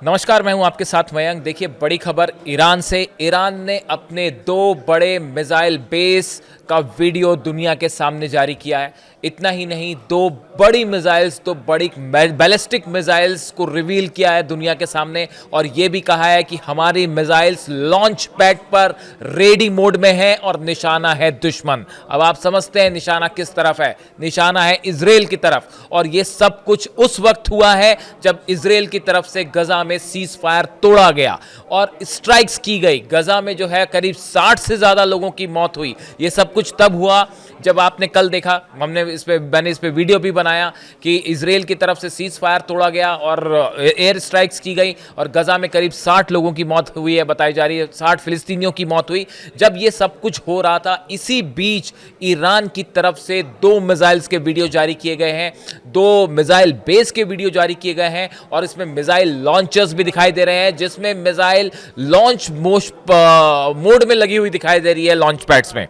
नमस्कार, मैं हूं आपके साथ मयंक। देखिए, बड़ी खबर ईरान से। ईरान ने अपने 2 बड़े मिसाइल बेस का वीडियो दुनिया के सामने जारी किया है। इतना ही नहीं, 2 बड़ी मिसाइल्स, 2 बड़ी बैलिस्टिक मिसाइल्स को रिवील किया है दुनिया के सामने, और यह भी कहा है कि हमारी मिसाइल्स लॉन्च पैड पर रेडी मोड में है और निशाना है दुश्मन। अब आप समझते हैं निशाना किस तरफ है। निशाना है इजराइल की तरफ, और यह सब कुछ उस वक्त हुआ है जब इजराइल की तरफ से गजा में सीज फायर तोड़ा गया और स्ट्राइक्स की गई। गजा में जो है करीब 60 से ज्यादा लोगों की मौत हुई। यह सब कुछ तब हुआ जब आपने कल देखा, मैंने इस पे वीडियो भी बनाया कि इजराइल की तरफ से सीज फायर तोड़ा गया और एयर स्ट्राइक्स की गई और गजा में करीब 60 लोगों की मौत हुई है, बताई जा रही है 60 फिलिस्तीनियों की मौत हुई। जब ये सब कुछ हो रहा था, इसी बीच ईरान की तरफ से 2 मिसाइल्स के वीडियो जारी किए गए हैं, 2 मिसाइल बेस के वीडियो जारी किए गए हैं, और इसमें मिसाइल लॉन्चर्स भी दिखाई दे रहे हैं, जिसमें मिसाइल लॉन्च मोड में लगी हुई दिखाई दे रही है लॉन्च पैड्स में।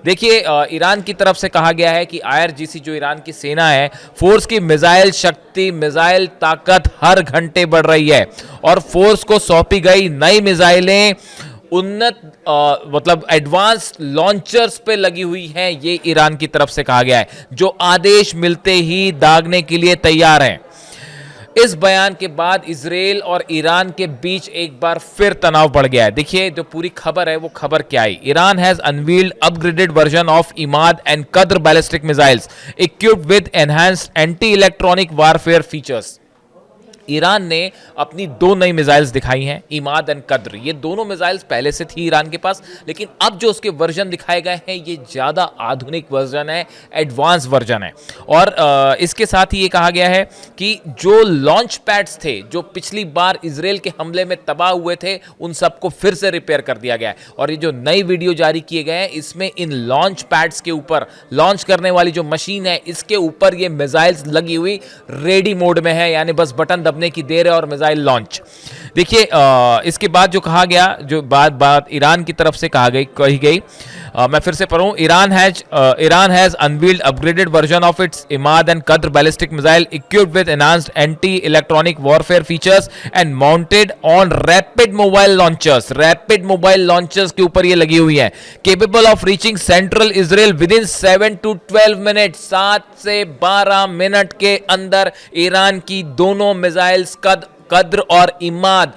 देखिए, ईरान की तरफ से कहा गया है कि आईआरजीसी जो ईरान की सेना है, फोर्स की मिसाइल शक्ति, मिसाइल ताकत हर घंटे बढ़ रही है, और फोर्स को सौंपी गई नई मिसाइलें उन्नत मतलब एडवांस लॉन्चर्स पे लगी हुई हैं। ये ईरान की तरफ से कहा गया है, जो आदेश मिलते ही दागने के लिए तैयार हैं। इस बयान के बाद इजराइल और ईरान के बीच एक बार फिर तनाव बढ़ गया है। देखिए, जो पूरी खबर है वो खबर क्या है। Iran has unveiled upgraded version of Emad and Qadr ballistic missiles equipped with enhanced anti electronic warfare features. Iran ने अपनी 2 नई मिसाइल्स दिखाई हैं, इमाद एंड कद्र। ये दोनों मिसाइल्स पहले से थी ईरान के पास, लेकिन अब जो उसके वर्जन दिखाए गए हैं ये ज़्यादा आधुनिक वर्जन है, एडवांस वर्जन है। और इसके साथ ही ये कहा गया है कि जो लॉन्च पैड्स थे, जो पिछली बार इजराइल के हमले में तबाह हुए थे, उन सबको फिर से रिपेयर कर दिया गया है। और ये जो नई वीडियो जारी किए गए हैं, इसमें इन लॉन्च पैड्स के ऊपर, लॉन्च करने वाली जो मशीन है, इसके ऊपर ये मिसाइल्स लगी हुई रेडी मोड में है, यानी बस बटन दबने की देर है और मिसाइल लॉन्च। देखिए, इसके बाद जो कहा गया, जो बात ईरान की तरफ से कही गई, मैं फिर से पढ़ूं। Iran has unveiled upgraded version of its Emad and Qadr ballistic missile equipped with enhanced anti electronic warfare features and mounted on rapid mobile launchers. Rapid mobile launchers के ऊपर ये लगी हुई है, capable of reaching central Israel within 7 to 12 minute. 7 से 12 minute के अंदर Iran की दोनों मिसाइल्स कद्र और इमाद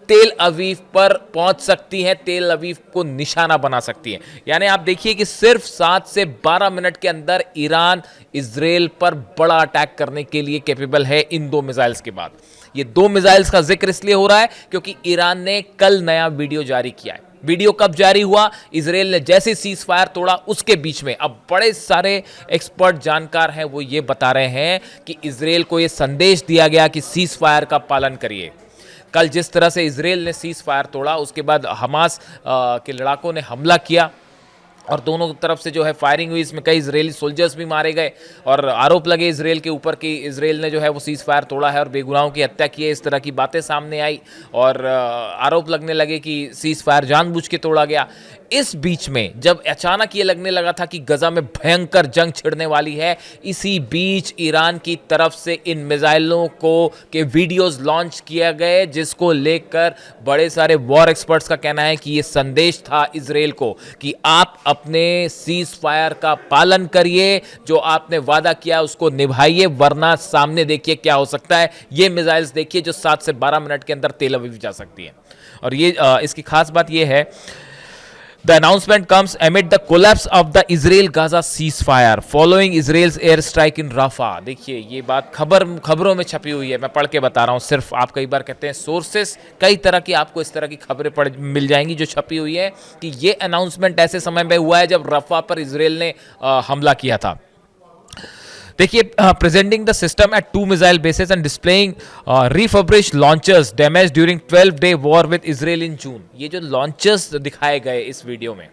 तेल अवीव पर पहुंच सकती हैं, तेल अवीव को निशाना बना सकती हैं। यानी आप देखिए कि सिर्फ 7 से 12 मिनट के अंदर ईरान इजराइल पर बड़ा अटैक करने के लिए कैपेबल है इन 2 मिसाइल्स के बाद। ये 2 मिसाइल्स का जिक्र इसलिए हो रहा है क्योंकि ईरान ने कल नया वीडियो जारी किया है। वीडियो कब जारी हुआ? इजराइल ने जैसे सीज फायर तोड़ा उसके बीच में। अब बड़े सारे एक्सपर्ट जानकार हैं, वो ये बता रहे हैं कि इजराइल को ये संदेश दिया गया कि सीज फायर का पालन करिए। कल जिस तरह से इजराइल ने सीज फायर तोड़ा, उसके बाद हमास के लड़ाकों ने हमला किया और दोनों तरफ से जो है फायरिंग हुई, इसमें कई इजरायली सोल्जर्स भी मारे गए और आरोप लगे इजराइल के ऊपर कि इजराइल ने जो है वो सीज फायर तोड़ा है और बेगुनाहों की हत्या की है। इस तरह की बातें सामने आई और आरोप लगने लगे कि सीज फायर जानबूझ के तोड़ा गया। इस बीच में जब अचानक ये लगने लगा था कि गजा में भयंकर जंग छिड़ने वाली है, इसी बीच ईरान की तरफ से इन मिसाइलों के वीडियोस लॉन्च किया गए, जिसको लेकर बड़े सारे वॉर एक्सपर्ट्स का कहना है कि ये संदेश था इजराइल को कि आप अपने सीज फायर का पालन करिए, जो आपने वादा किया उसको निभाइए, वरना सामने देखिए क्या हो सकता है। ये मिसाइल्स देखिए जो 7 से 12 मिनट के अंदर तेल अवीव जा सकती है। और ये इसकी खास बात ये है, The announcement comes amid the collapse of the Israel-Gaza ceasefire following Israel's airstrike in Rafah। देखिए, ये बात खबरों में छपी हुई है, मैं पढ़ के बता रहा हूँ सिर्फ। आप कई बार कहते हैं सोर्सेस, कई तरह की आपको इस तरह की खबरें मिल जाएंगी जो छपी हुई है कि ये अनाउंसमेंट ऐसे समय में हुआ है जब रफा पर इजराइल ने हमला किया था। देखिए, presenting the system at 2 missile bases and displaying refurbished launchers damage during 12-day war with Israel in June. ये जो लॉन्चर्स दिखाए गए इस वीडियो में,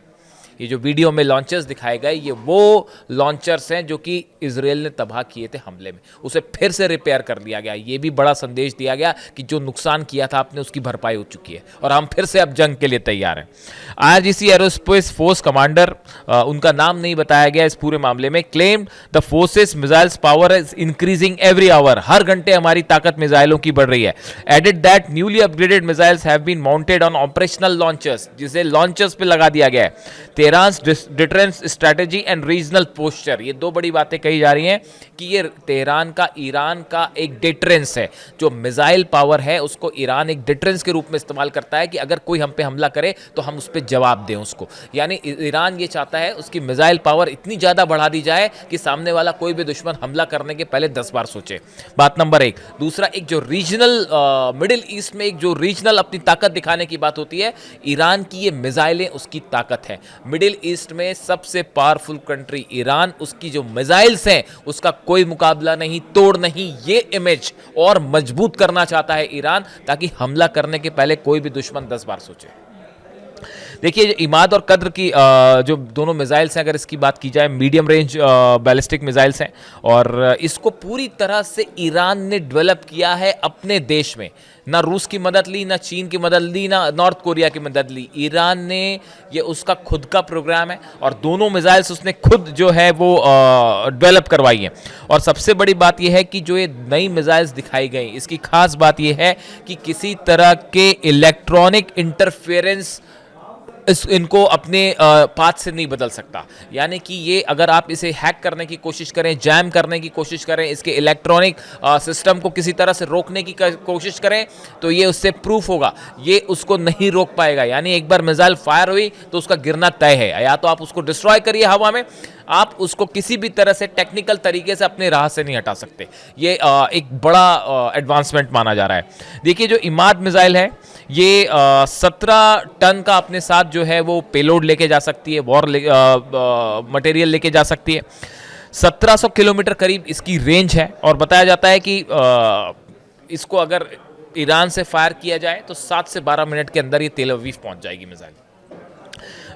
ये जो वीडियो में लॉन्चर्स दिखाए गए ये वो लॉन्चर्स हैं जो कि इजराइल ने तबाह किए थे हमले में, उसे फिर से रिपेयर कर लिया गया। ये भी बड़ा संदेश दिया गया कि जो नुकसान किया था आपने उसकी भरपाई हो चुकी है और हम फिर से अब जंग के लिए तैयार हैं। IRGC एरोस्पेस फोर्स कमांडर, उनका नाम नहीं बताया गया इस पूरे मामले में, claimed the forces missiles power is increasing every hour, हर घंटे हमारी ताकत मिसाइलों की बढ़ रही है। Added that newly upgraded missiles have been mounted on operational launchers, जिसे लॉन्चर्स पे लगा दिया गया है। Tehran deterrence strategy and regional posture, ये दो बड़ी बातें कही जा रही हैं कि ये तेहरान का ईरान का एक डिटरेंस है, जो मिसाइल पावर है उसको ईरान एक डिटरेंस के रूप में इस्तेमाल करता है कि अगर कोई हम पे हमला करे तो हम उस पर जवाब दें उसको। यानी ईरान ये चाहता है उसकी मिसाइल पावर इतनी ज़्यादा बढ़ा दी जाए कि सामने वाला कोई भी दुश्मन हमला करने के पहले 10 बार सोचे। बात नंबर एक। दूसरा, एक जो रीजनल मिडिल ईस्ट में एक जो रीजनल अपनी ताकत दिखाने की बात होती है, ईरान की ये मिसाइलें उसकी ताकत है। मिडिल ईस्ट में सबसे पावरफुल कंट्री ईरान, उसकी जो मिसाइल्स हैं उसका कोई मुकाबला नहीं, तोड़ नहीं। ये इमेज और मजबूत करना चाहता है ईरान, ताकि हमला करने के पहले कोई भी दुश्मन 10 बार सोचे। देखिए, इमाद और कद्र की जो दोनों मिसाइल्स हैं, अगर इसकी बात की जाए, मीडियम रेंज बैलिस्टिक मिसाइल्स हैं और इसको पूरी तरह से ईरान ने डेवलप किया है अपने देश में। ना रूस की मदद ली, ना चीन की मदद ली, ना नॉर्थ कोरिया की मदद ली। ईरान ने, ये उसका खुद का प्रोग्राम है और दोनों मिसाइल्स उसने खुद जो है वो डेवलप करवाई हैं। और सबसे बड़ी बात यह है कि जो ये नई मिसाइल्स दिखाई गई, इसकी खास बात यह है कि किसी तरह के इलेक्ट्रॉनिक इंटरफेरेंस इनको अपने पाथ से नहीं बदल सकता। यानी कि ये अगर आप इसे हैक करने की कोशिश करें, जैम करने की कोशिश करें, इसके इलेक्ट्रॉनिक सिस्टम को किसी तरह से रोकने की कोशिश करें, तो ये उससे प्रूफ होगा, ये उसको नहीं रोक पाएगा। यानी एक बार मिसाइल फायर हुई तो उसका गिरना तय है। या तो आप उसको डिस्ट्रॉय करिए हवा में, आप उसको किसी भी तरह से टेक्निकल तरीके से अपने राह से नहीं हटा सकते। ये एक बड़ा एडवांसमेंट माना जा रहा है। देखिए, जो इमाद मिसाइल है ये 17 टन का अपने साथ जो है वो पेलोड लेके जा सकती है, वॉर मटेरियल लेके जा सकती है। 1700 किलोमीटर करीब इसकी रेंज है और बताया जाता है कि इसको अगर ईरान से फायर किया जाए तो 7 से 12 मिनट के अंदर ये तेल अवीव पहुंच जाएगी मिसाइल।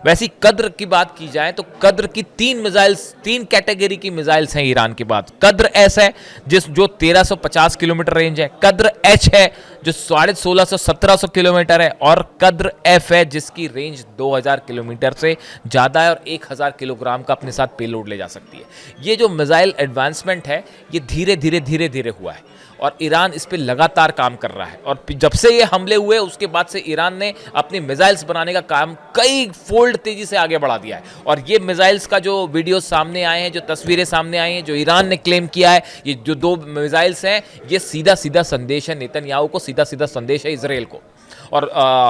वैसी कद्र की बात की जाए तो कद्र की 3 कैटेगरी की मिसाइल्स हैं ईरान के बाद। कद्र एस है जो 1350 किलोमीटर रेंज है, कद्र एच है जो 1650-1700 किलोमीटर है, और कद्र एफ है जिसकी रेंज 2000 किलोमीटर से ज़्यादा है और 1000 किलोग्राम का अपने साथ पेलोड ले जा सकती है। ये जो मिसाइल एडवांसमेंट है ये धीरे धीरे हुआ है और ईरान इस पे लगातार काम कर रहा है। और जब से ये हमले हुए उसके बाद से ईरान ने अपनी मिसाइल्स बनाने का काम कई फोल्ड तेजी से आगे बढ़ा दिया है। और ये मिसाइल्स का जो वीडियो सामने आए हैं, जो तस्वीरें सामने आई हैं, जो ईरान ने क्लेम किया है, ये जो 2 मिसाइल्स हैं, ये सीधा संदेश है नेतन्याहू को, सीधा संदेश है इजराइल को। और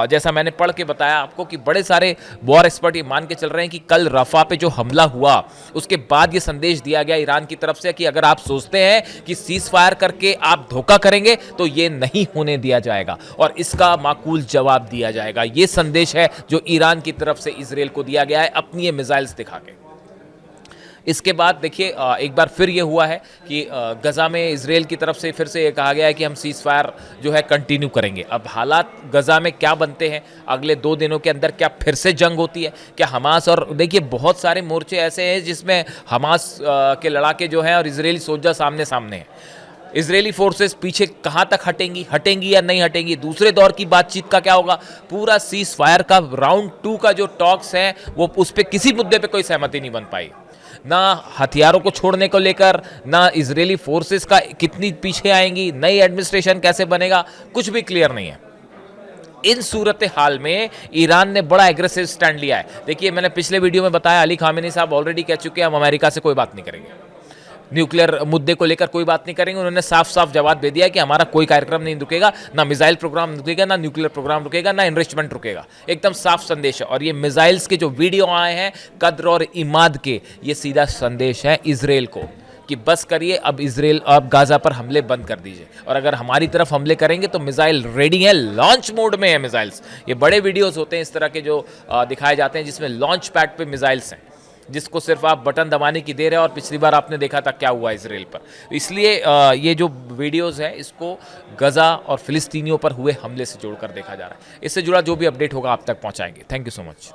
जैसा मैंने पढ़ के बताया आपको कि बड़े सारे वॉर एक्सपर्ट ये मान के चल रहे हैं कि कल रफा पे जो हमला हुआ उसके बाद ये संदेश दिया गया ईरान की तरफ से कि अगर आप सोचते हैं कि सीज फायर करके आप धोखा करेंगे तो ये नहीं होने दिया जाएगा और इसका माकूल जवाब दिया जाएगा। ये संदेश है जो ईरान की तरफ से इजराइल को दिया गया है अपनी ये मिसाइल्स दिखा के। इसके बाद देखिए एक बार फिर ये हुआ है कि गज़ा में इजराइल की तरफ से फिर से ये कहा गया है कि हम सीज़ फायर जो है कंटिन्यू करेंगे। अब हालात गज़ा में क्या बनते हैं, अगले 2 दिनों के अंदर क्या फिर से जंग होती है, क्या हमास, और देखिए बहुत सारे मोर्चे ऐसे हैं जिसमें हमास के लड़ाके जो हैं और इजरायली सोल्जर सामने सामने हैं। इजरायली फोर्सेस पीछे कहाँ तक हटेंगी या नहीं हटेंगी, दूसरे दौर की बातचीत का क्या होगा, पूरा सीज फायर का राउंड 2 का जो टॉक्स हैं वो उस पर किसी मुद्दे पे कोई सहमति नहीं बन पाई। ना हथियारों को छोड़ने को लेकर, ना इजरायली फोर्सेस का कितनी पीछे आएंगी, नई एडमिनिस्ट्रेशन कैसे बनेगा, कुछ भी क्लियर नहीं है। इन सूरत हाल में ईरान ने बड़ा एग्रेसिव स्टैंड लिया है। देखिए मैंने पिछले वीडियो में बताया, अली खामेनी साहब ऑलरेडी कह चुके हैं हम अमेरिका से कोई बात नहीं करेंगे, न्यूक्लियर मुद्दे को लेकर कोई बात नहीं करेंगे। उन्होंने साफ साफ जवाब दे दिया कि हमारा कोई कार्यक्रम नहीं रुकेगा, ना मिसाइल प्रोग्राम रुकेगा, ना न्यूक्लियर प्रोग्राम रुकेगा, ना इनरिचमेंट रुकेगा। एकदम साफ संदेश है। और ये मिसाइल्स के जो वीडियो आए हैं कद्र और इमाद के, ये सीधा संदेश है इजराइल को कि बस करिए, अब इजराइल अब गाजा पर हमले बंद कर दीजिए, और अगर हमारी तरफ हमले करेंगे तो मिसाइल रेडी है, लॉन्च मोड में है मिसाइल्स। ये बड़े वीडियोस होते हैं इस तरह के जो दिखाए जाते हैं जिसमें लॉन्च पैड पे मिसाइल्स हैं, जिसको सिर्फ आप बटन दबाने की देर है। और पिछली बार आपने देखा था क्या हुआ इजराइल पर। इसलिए ये जो वीडियोस है इसको गजा और फिलिस्तीनियों पर हुए हमले से जोड़कर देखा जा रहा है। इससे जुड़ा जो भी अपडेट होगा आप तक पहुंचाएंगे। Thank you so much.